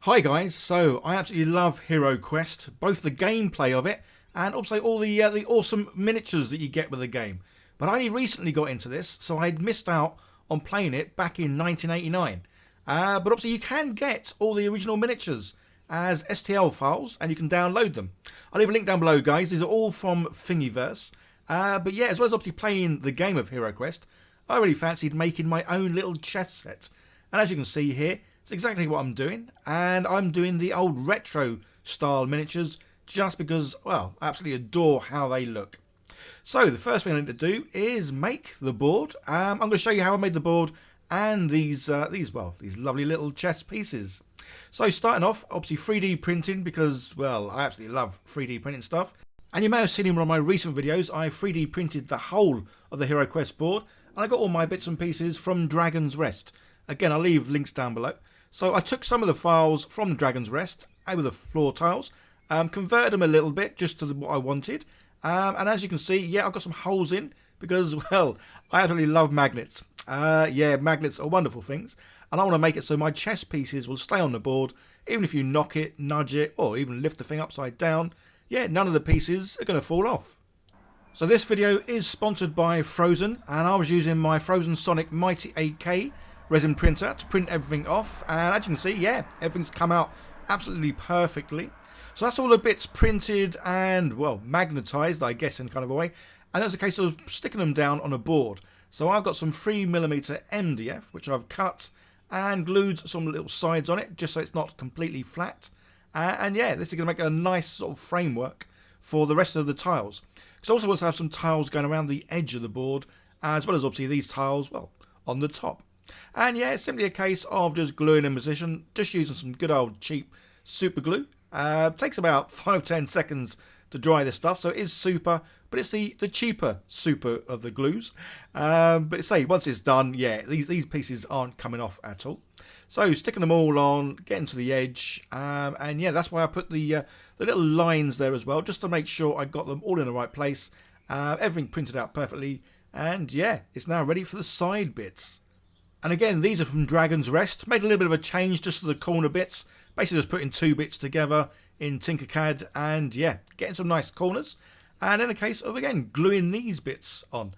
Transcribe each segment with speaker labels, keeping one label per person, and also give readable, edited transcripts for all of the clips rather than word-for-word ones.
Speaker 1: Hi guys, so I absolutely love HeroQuest, both the gameplay of it and also all the awesome miniatures that you get with the game. But I only recently got into this, so I'd missed out on playing it back in 1989. But obviously you can get all the original miniatures as STL files and you can download them. I'll leave a link down below guys, these are all from Thingiverse. But yeah, as well as obviously playing the game of HeroQuest, I really fancied making my own little chess set. And as you can see here, it's exactly what I'm doing, and I'm doing the old retro style miniatures just because, well, I absolutely adore how they look. So the first thing I need to do is make the board. I'm going to show you how I made the board and these lovely little chess pieces. So starting off, obviously 3D printing because, well, I absolutely love 3D printing stuff. And you may have seen in one of my recent videos, I 3D printed the whole of the HeroQuest board, and I got all my bits and pieces from Dragon's Rest. Again, I'll leave links down below. So I took some of the files from Dragon's Rest over the floor tiles, converted them a little bit just to what I wanted. And as you can see, yeah, I've got some holes in because, well, I absolutely love magnets. Yeah, magnets are wonderful things. And I want to make it so my chess pieces will stay on the board, even if you knock it, nudge it, or even lift the thing upside down. Yeah, none of the pieces are going to fall off. So this video is sponsored by Frozen, and I was using my Frozen Sonic Mighty 8K resin printer to print everything off, and as you can see, yeah, everything's come out absolutely perfectly. So that's all the bits printed and, well, magnetized, I guess, in kind of a way, and that's a case of sticking them down on a board. So I've got some 3mm MDF which I've cut and glued some little sides on it just so it's not completely flat, and yeah, this is going to make a nice sort of framework for the rest of the tiles, because I also want to have some tiles going around the edge of the board, as well as obviously these tiles, well, on the top. And yeah, it's simply a case of just gluing in position, just using some good old cheap super glue. Takes about 5-10 seconds to dry this stuff, so it is super, but it's the cheaper super of the glues. But say once it's done, yeah, these pieces aren't coming off at all. So sticking them all on, getting to the edge, and yeah, that's why I put the little lines there as well, just to make sure I got them all in the right place. Everything printed out perfectly, and yeah, it's now ready for the side bits. And again, these are from Dragon's Rest. Made a little bit of a change just to the corner bits. Basically just putting two bits together in Tinkercad and yeah, getting some nice corners. And in a case of, again, gluing these bits on.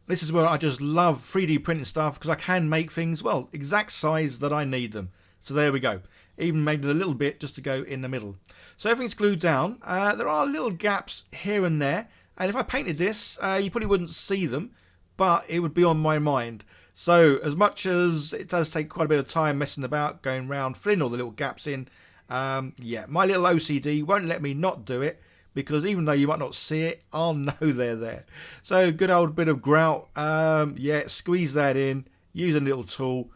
Speaker 1: This is where I just love 3D printing stuff because I can make things, well, exact size that I need them. So there we go. Even made a little bit just to go in the middle. So everything's glued down. There are little gaps here and there. And if I painted this, you probably wouldn't see them, but it would be on my mind. So as much as it does take quite a bit of time messing about, going around, filling all the little gaps in, yeah, my little OCD won't let me not do it, because even though you might not see it, I'll know they're there. So good old bit of grout, yeah, squeeze that in, use a little tool,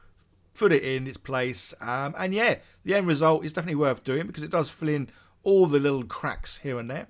Speaker 1: put it in its place, and yeah, the end result is definitely worth doing because it does fill in all the little cracks here and there.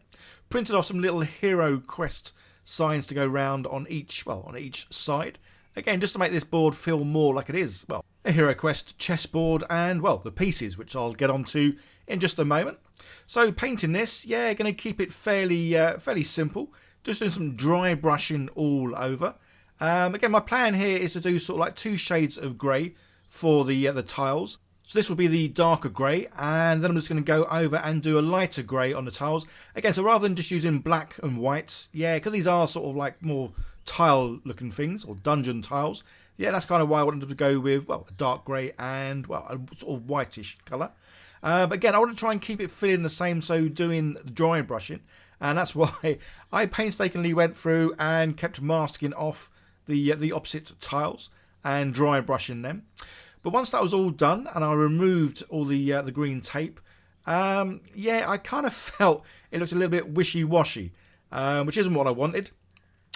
Speaker 1: Printed off some little HeroQuest signs to go round on each, well, on each side. Again, just to make this board feel more like it is, well, a HeroQuest chessboard and, well, the pieces, which I'll get onto in just a moment. So painting this, yeah, going to keep it fairly simple. Just doing some dry brushing all over. Again, my plan here is to do sort of like 2 shades of grey for the tiles. So this will be the darker grey, and then I'm just going to go over and do a lighter grey on the tiles. Again, so rather than just using black and white, yeah, because these are sort of like more tile looking things, or dungeon tiles, yeah, that's kind of why I wanted to go with, well, a dark grey and, well, a sort of whitish colour. But again, I want to try and keep it feeling the same, so doing the dry brushing, and that's why I painstakingly went through and kept masking off the opposite tiles and dry brushing them. But once that was all done and I removed all the green tape, yeah, I kind of felt it looked a little bit wishy-washy, which isn't what I wanted.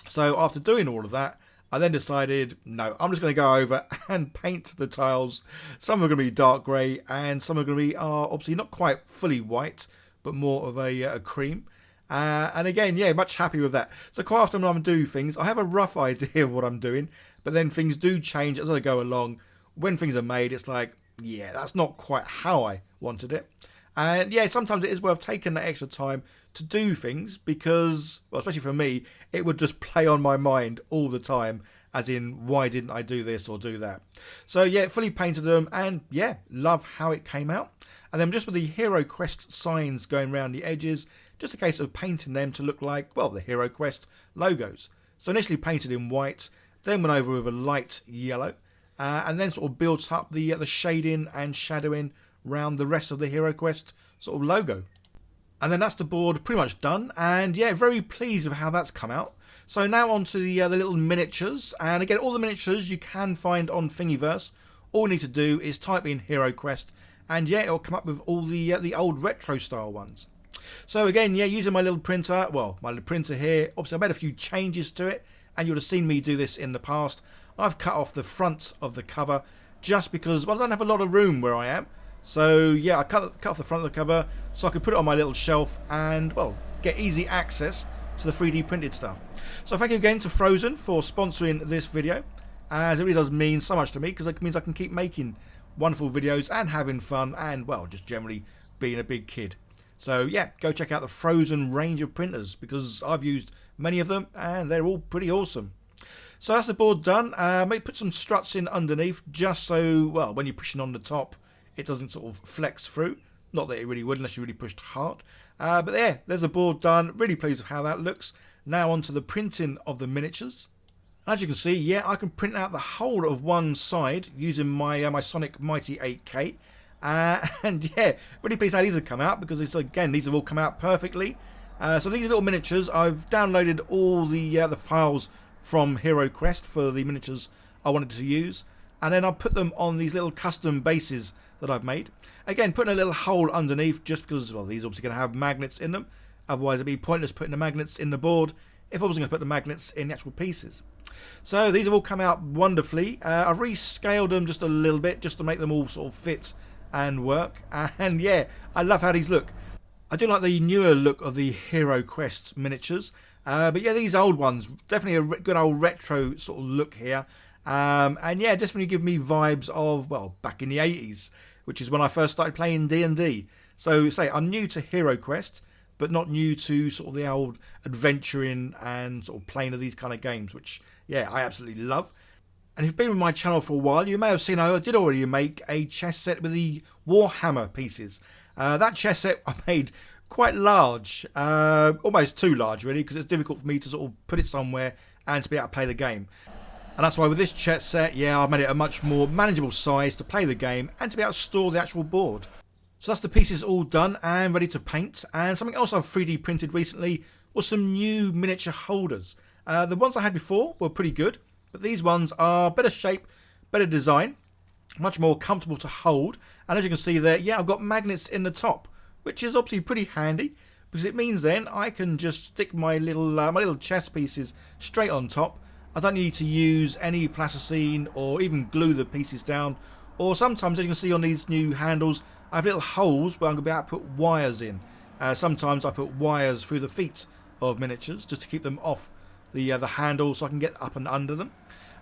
Speaker 1: So after doing all of that, I then decided, no, I'm just going to go over and paint the tiles. Some are going to be dark grey and some are going to be obviously not quite fully white, but more of a cream. And again, yeah, much happy with that. So quite often when I'm doing things, I have a rough idea of what I'm doing, but then things do change as I go along. When things are made, it's like, yeah, that's not quite how I wanted it. And yeah, sometimes it is worth taking that extra time to do things because, well, especially for me, it would just play on my mind all the time as in why didn't I do this or do that. So yeah, fully painted them, and yeah, love how it came out. And then just with the HeroQuest signs going around the edges, just a case of painting them to look like, well, the HeroQuest logos. So initially painted in white, then went over with a light yellow, and then sort of built up the shading and shadowing around the rest of the HeroQuest sort of logo. And then that's the board pretty much done, and yeah, very pleased with how that's come out. So now on to the little miniatures, and again, all the miniatures you can find on Thingiverse. All you need to do is type in HeroQuest, and yeah, it'll come up with all the old retro style ones. So again, yeah, using my little printer, well, my little printer here, obviously I made a few changes to it, and you would have seen me do this in the past. I've cut off the front of the cover just because, well, I don't have a lot of room where I am. So yeah, I cut off the front of the cover so I could put it on my little shelf and, well, get easy access to the 3D printed stuff. So thank you again to Frozen for sponsoring this video, as it really does mean so much to me, because it means I can keep making wonderful videos and having fun and, well, just generally being a big kid. So yeah, go check out the Frozen range of printers, because I've used many of them and they're all pretty awesome. So that's the board done. Maybe put some struts in underneath just so, well, when you're pushing on the top, it doesn't sort of flex through. Not that it really would unless you really pushed hard. But yeah, there's the board done. Really pleased with how that looks. Now on to the printing of the miniatures. As you can see, yeah, I can print out the whole of one side using my my Sonic Mighty 8K. And yeah, really pleased how these have come out, because again, these have all come out perfectly. So these little miniatures, I've downloaded all the files from HeroQuest for the miniatures I wanted to use, and then I'll put them on these little custom bases that I've made. Again, putting a little hole underneath just because, well, these are obviously going to have magnets in them. Otherwise, it'd be pointless putting the magnets in the board if I was going to put the magnets in the actual pieces. So these have all come out wonderfully. I've rescaled them just a little bit just to make them all sort of fit and work. And yeah, I love how these look. I do like the newer look of the HeroQuest miniatures. But yeah, these old ones, definitely a good old retro sort of look here. And yeah, definitely give me vibes of, well, back in the 80s, which is when I first started playing D&D. So say I'm new to HeroQuest, but not new to sort of the old adventuring and sort of playing of these kind of games, which yeah, I absolutely love. And if you've been with my channel for a while, you may have seen I did already make a chess set with the Warhammer pieces. That chess set I made quite large, almost too large really, because it's difficult for me to sort of put it somewhere and to be able to play the game. And that's why with this chess set, yeah, I've made it a much more manageable size to play the game and to be able to store the actual board. So that's the pieces all done and ready to paint. And something else I've 3D printed recently was some new miniature holders. The ones I had before were pretty good, but these ones are better shape, better design, much more comfortable to hold. And as you can see there, yeah, I've got magnets in the top, which is obviously pretty handy, because it means then I can just stick my little chess pieces straight on top. I don't need to use any plasticine or even glue the pieces down. Or sometimes, as you can see on these new handles, I have little holes where I'm going to be able to put wires in. Sometimes I put wires through the feet of miniatures just to keep them off the handle so I can get up and under them.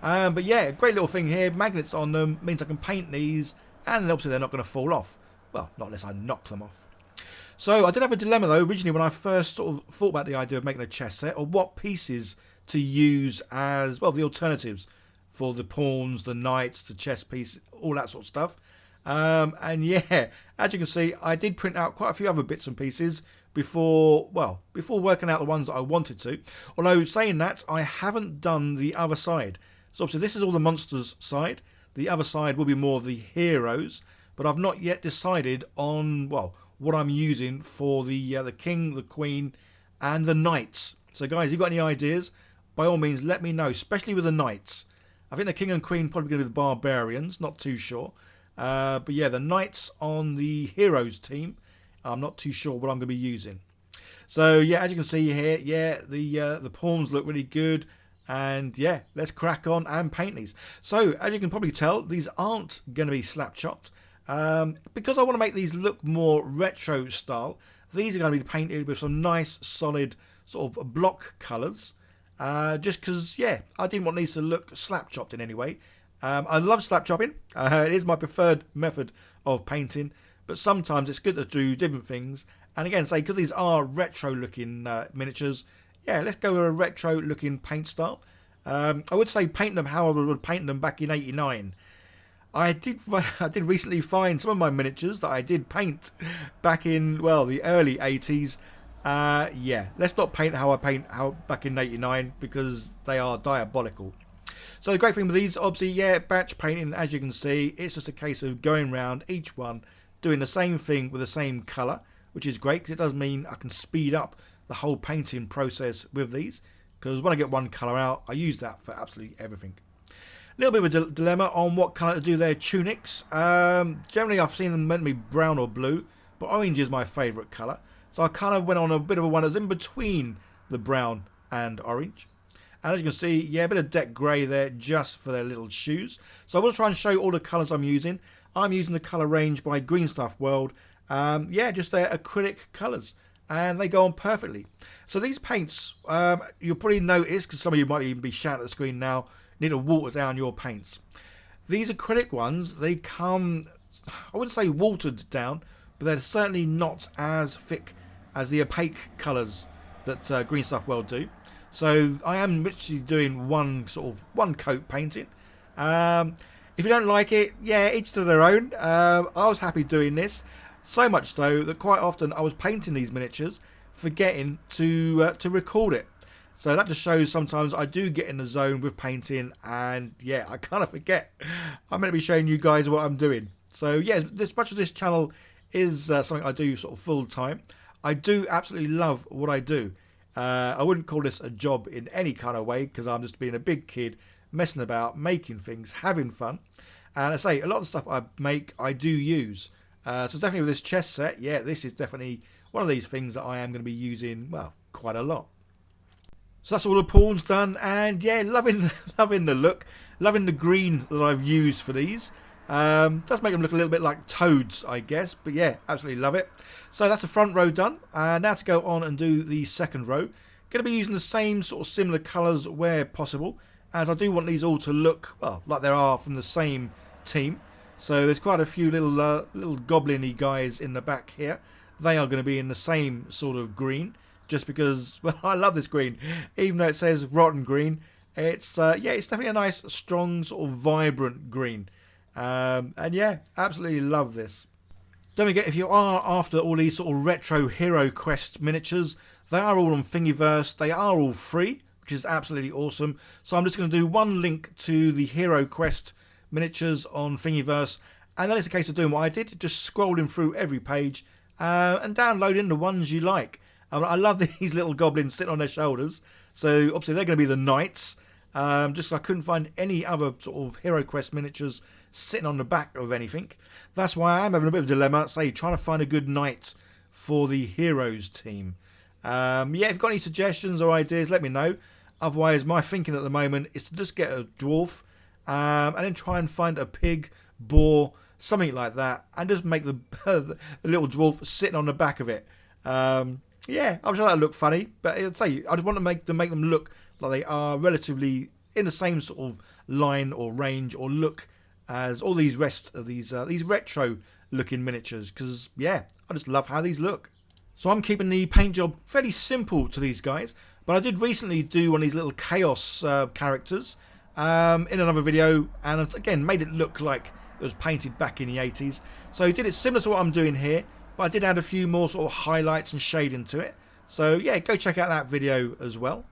Speaker 1: But yeah, great little thing here. Magnets on them means I can paint these, and obviously they're not going to fall off. Well, not unless I knock them off. So I did have a dilemma though originally when I first sort of thought about the idea of making a chess set, or what pieces to use as, well, the alternatives for the pawns, the knights, the chess piece, all that sort of stuff. And yeah, as you can see, I did print out quite a few other bits and pieces before working out the ones that I wanted to. Although saying that, I haven't done the other side. So obviously this is all the monsters side. The other side will be more of the heroes, but I've not yet decided on, well, what I'm using for the king, the queen, and the knights. So guys, if you've got any ideas, by all means let me know, especially with the knights. I think the king and queen probably going to be the barbarians, not too sure. But yeah, the knights on the heroes team, I'm not too sure what I'm going to be using. So yeah, as you can see here, yeah, the pawns look really good. And yeah, let's crack on and paint these. So as you can probably tell, these aren't going to be slap chopped. Because I want to make these look more retro style, these are going to be painted with some nice solid sort of block colours. Just because, yeah, I didn't want these to look slap chopped in any way. I love slap chopping. It is my preferred method of painting, but sometimes it's good to do different things. And again, say, because these are retro looking miniatures, yeah, let's go with a retro looking paint style. I would say paint them how I would paint them back in '89. I did recently find some of my miniatures that I did paint back in, well, the early 80s. Yeah, let's not paint how I paint back in '89 because they are diabolical. So the great thing with these, obviously, yeah, batch painting, as you can see, it's just a case of going around each one, doing the same thing with the same colour, which is great because it does mean I can speed up the whole painting process with these. Because when I get one colour out, I use that for absolutely everything. A little bit of a dilemma on what colour to do their tunics. Generally, I've seen them meant to be brown or blue, but orange is my favourite colour. So I kind of went on a bit of a one that's in between the brown and orange. And as you can see, yeah, a bit of deck grey there just for their little shoes. So I will try and show you all the colours I'm using. I'm using the colour range by Green Stuff World. Yeah, just their acrylic colours. And they go on perfectly. So these paints, you'll probably notice, because some of you might even be shouting at the screen now, need to water down your paints. These acrylic ones, they come, I wouldn't say watered down, but they're certainly not as thick as the opaque colours that Green Stuff World do. So I am literally doing one coat painting. If you don't like it, yeah, each to their own. I was happy doing this. So much so that quite often I was painting these miniatures, forgetting to record it. So that just shows sometimes I do get in the zone with painting, and yeah, I kind of forget. I'm going to be showing you guys what I'm doing. So yeah, as much as this channel is something I do sort of full time, I do absolutely love what I do. I wouldn't call this a job in any kind of way because I'm just being a big kid, messing about, making things, having fun. And I say, a lot of the stuff I make, I do use. So definitely with this chess set, yeah, this is definitely one of these things that I am going to be using, well, quite a lot. So that's all the pawns done, and yeah, loving the look, loving the green that I've used for these. Does make them look a little bit like toads, I guess, but yeah, absolutely love it. So that's the front row done. Now to go on and do the second row. Going to be using the same sort of similar colours where possible, as I do want these all to look, well, like they are from the same team. So there's quite a few little goblin-y guys in the back here. They are going to be in the same sort of green, just because, well, I love this green. Even though it says rotten green, it's yeah, it's definitely a nice, strong, sort of vibrant green. And yeah, absolutely love this. Don't forget, if you are after all these sort of retro HeroQuest miniatures, they are all on Thingiverse. They are all free, which is absolutely awesome. So I'm just going to do one link to the HeroQuest miniatures on Thingiverse, and then it's a case of doing what I did, just scrolling through every page and downloading the ones you like. I love these little goblins sitting on their shoulders. So obviously they're going to be the knights. Just I couldn't find any other sort of HeroQuest miniatures sitting on the back of anything. That's why I'm having a bit of a dilemma, say, trying to find a good knight for the Heroes team. Yeah, if you've got any suggestions or ideas, let me know. Otherwise, my thinking at the moment is to just get a dwarf and then try and find a pig, boar, something like that, and just make the, the little dwarf sitting on the back of it. Yeah, I'm sure that'll look funny, but I'd say I just want to make them look like they are relatively in the same sort of line or range or look as all these rest of these retro looking miniatures, because yeah, I just love how these look. So I'm keeping the paint job fairly simple to these guys, but I did recently do one of these little chaos characters in another video, and again made it look like it was painted back in the 80s. So I did it similar to what I'm doing here, but I did add a few more sort of highlights and shading to it. So yeah, go check out that video as well.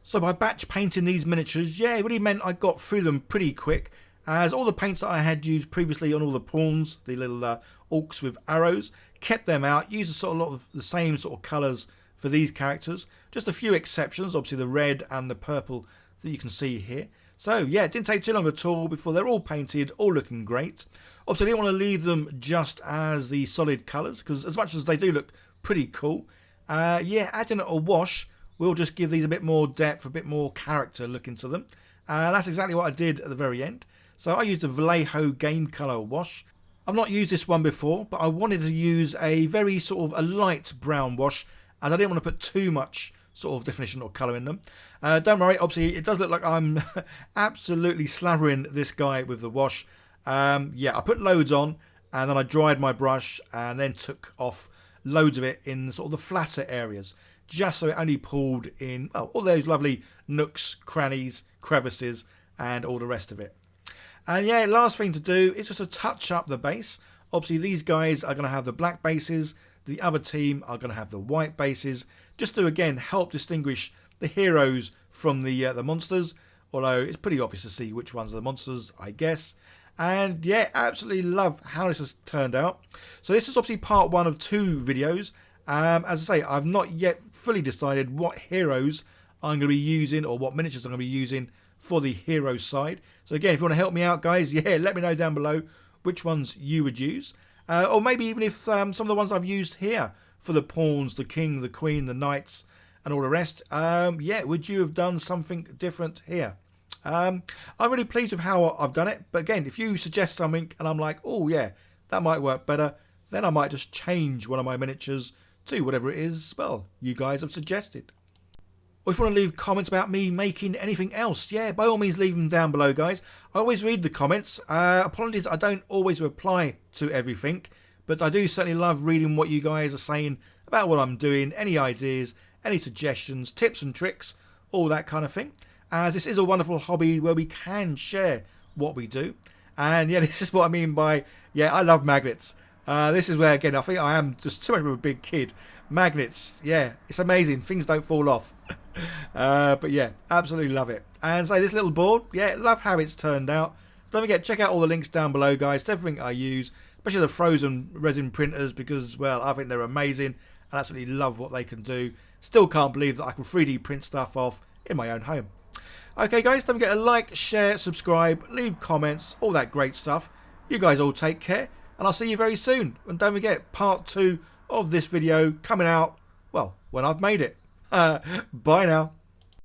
Speaker 1: So by batch painting these miniatures, yeah, it really meant I got through them pretty quick, as all the paints that I had used previously on all the pawns, the little orcs with arrows, kept them out, used a sort of lot of the same sort of colours for these characters. Just a few exceptions, obviously the red and the purple that you can see here. So yeah, it didn't take too long at all before they're all painted, all looking great. Obviously I didn't want to leave them just as the solid colours, because as much as they do look pretty cool, yeah, adding a wash will just give these a bit more depth, a bit more character look into them. That's exactly what I did at the very end. So I used a Vallejo Game Colour wash. I've not used this one before, but I wanted to use a very sort of a light brown wash, as I didn't want to put too much sort of definition or colour in them. Don't worry, obviously it does look like I'm absolutely slathering this guy with the wash. Yeah, I put loads on, and then I dried my brush and then took off loads of it in sort of the flatter areas, just so it only pulled in all those lovely nooks, crannies, crevices, and all the rest of it. And yeah, last thing to do is just to touch up the base. Obviously, these guys are going to have the black bases. The other team are going to have the white bases, just to again help distinguish the heroes from the monsters. Although it's pretty obvious to see which ones are the monsters, I guess. And yeah, absolutely love how this has turned out. So this is obviously part 1 of 2 videos. As I say, I've not yet fully decided what heroes I'm going to be using or what miniatures I'm going to be using for the hero side. So again, if you want to help me out, guys, yeah, let me know down below which ones you would use. Or maybe even if some of the ones I've used here for the pawns, the king, the queen, the knights, and all the rest, yeah, would you have done something different here? I'm really pleased with how I've done it. But again, if you suggest something and I'm like, oh yeah, that might work better, then I might just change one of my miniatures to whatever it is, well, you guys have suggested. Or if you want to leave comments about me making anything else, yeah, by all means leave them down below, guys. I always read the comments. Apologies, I don't always reply to everything, but I do certainly love reading what you guys are saying about what I'm doing, any ideas, any suggestions, tips and tricks, all that kind of thing. As this is a wonderful hobby where we can share what we do. And yeah, this is what I mean by, yeah, I love magnets. This is where, again, I think I am just too much of a big kid. Magnets, yeah, it's amazing. Things don't fall off. But yeah, absolutely love it. And so this little board, yeah, love how it's turned out. So don't forget, check out all the links down below, guys, to everything I use, especially the frozen resin printers, because, well, I think they're amazing. I absolutely love what they can do. Still can't believe that I can 3D print stuff off in my own home. Okay, guys, don't forget to like, share, subscribe, leave comments, all that great stuff. You guys all take care, and I'll see you very soon. And don't forget, part 2 of this video coming out, well, when I've made it. Bye now.